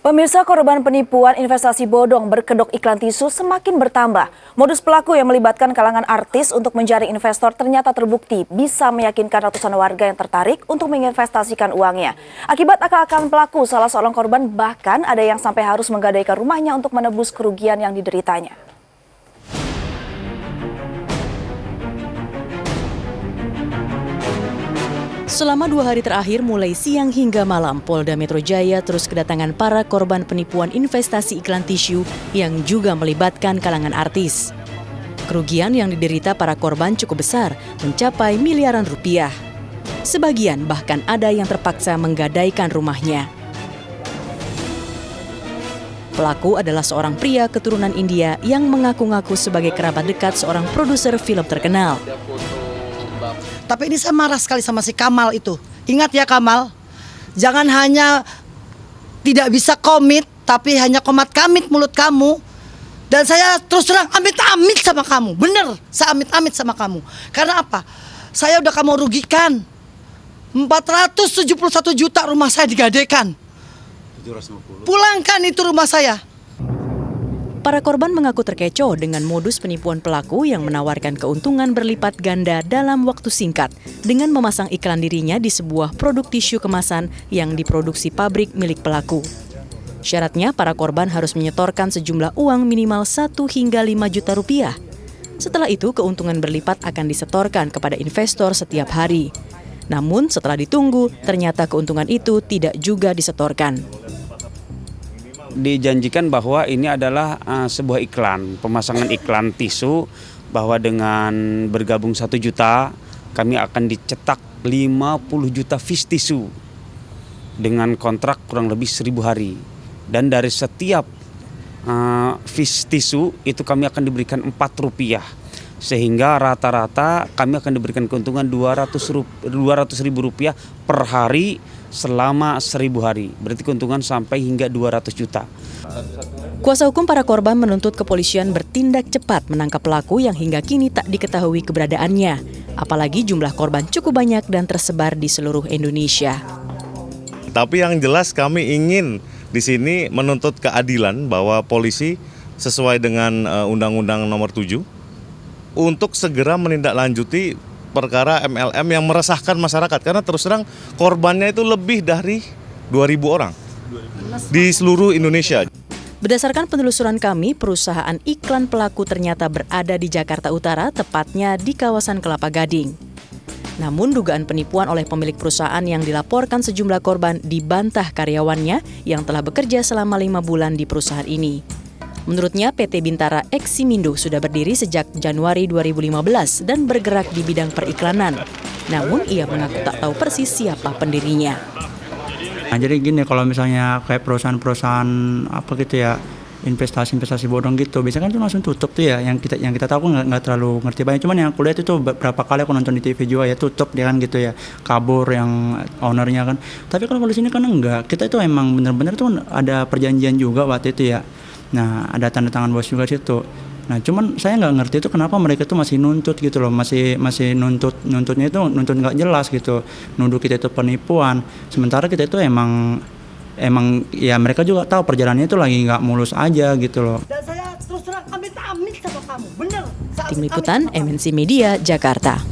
Pemirsa, korban penipuan investasi bodong berkedok iklan tisu semakin bertambah. Modus pelaku yang melibatkan kalangan artis untuk menjaring investor ternyata terbukti bisa meyakinkan ratusan warga yang tertarik untuk menginvestasikan uangnya. Akibat akal-akalan pelaku, salah seorang korban bahkan ada yang sampai harus menggadaikan rumahnya untuk menebus kerugian yang dideritanya. Selama 2 hari terakhir mulai siang hingga malam, Polda Metro Jaya terus kedatangan para korban penipuan investasi iklan tisu yang juga melibatkan kalangan artis. Kerugian yang diderita para korban cukup besar, mencapai miliaran rupiah. Sebagian bahkan ada yang terpaksa menggadaikan rumahnya. Pelaku adalah seorang pria keturunan India yang mengaku-ngaku sebagai kerabat dekat seorang produser film terkenal. Tapi ini saya marah sekali sama si Kamal itu. Ingat ya Kamal, jangan hanya tidak bisa komit, tapi hanya komat-kamit mulut kamu. Dan saya terus terang amit-amit sama kamu, bener, saya amit-amit sama kamu. Karena apa? Saya udah kamu rugikan. 471 juta rumah saya digadaikan. 750. Pulangkan itu rumah saya. Para korban mengaku terkecoh dengan modus penipuan pelaku yang menawarkan keuntungan berlipat ganda dalam waktu singkat dengan memasang iklan dirinya di sebuah produk tisu kemasan yang diproduksi pabrik milik pelaku. Syaratnya para korban harus menyetorkan sejumlah uang minimal 1 hingga 5 juta rupiah. Setelah itu keuntungan berlipat akan disetorkan kepada investor setiap hari. Namun setelah ditunggu, ternyata keuntungan itu tidak juga disetorkan. Dijanjikan bahwa ini adalah sebuah iklan, pemasangan iklan tisu, bahwa dengan bergabung 1 juta kami akan dicetak 50 juta piece tisu dengan kontrak kurang lebih 1000 hari. Dan dari setiap piece tisu itu kami akan diberikan Rp4, sehingga rata-rata kami akan diberikan keuntungan Rp200.000 per hari selama 1000 hari, berarti keuntungan sampai hingga 200 juta. Kuasa hukum para korban menuntut kepolisian bertindak cepat menangkap pelaku yang hingga kini tak diketahui keberadaannya. Apalagi jumlah korban cukup banyak dan tersebar di seluruh Indonesia. Tapi yang jelas kami ingin di sini menuntut keadilan bahwa polisi sesuai dengan Undang-Undang Nomor 7 untuk segera menindaklanjuti perkara MLM yang meresahkan masyarakat, karena terus terang korbannya itu lebih dari 2.000 orang di seluruh Indonesia. Berdasarkan penelusuran kami, perusahaan iklan pelaku ternyata berada di Jakarta Utara, tepatnya di kawasan Kelapa Gading. Namun dugaan penipuan oleh pemilik perusahaan yang dilaporkan sejumlah korban dibantah karyawannya yang telah bekerja selama 5 bulan di perusahaan ini. Menurutnya, PT Bintara Eksimindo sudah berdiri sejak Januari 2015 dan bergerak di bidang periklanan. Namun, ia mengaku tak tahu persis siapa pendirinya. Nah, jadi gini, kalau misalnya kayak perusahaan-perusahaan apa gitu ya, investasi bodong gitu, biasanya kan itu langsung tutup tuh ya. Yang kita tahu nggak terlalu ngerti banyak. Cuman yang aku lihat itu berapa kali aku nonton di TV juga ya, tutup dia kan gitu ya, kabur yang ownernya kan. Tapi kalau di sini kan enggak, kita itu emang benar-benar tuh ada perjanjian juga waktu itu ya. Nah, ada tanda tangan bos juga situ. Nah, cuman saya nggak ngerti itu kenapa mereka tuh masih nuntut gitu loh, masih nuntutnya itu nuntut nggak jelas gitu, nuduh kita itu penipuan. Sementara kita itu emang ya mereka juga tahu perjalanannya itu lagi nggak mulus aja gitu loh. Dan saya terus terang amit-amit sama kamu, bener. Tim Liputan MNC Media, Jakarta.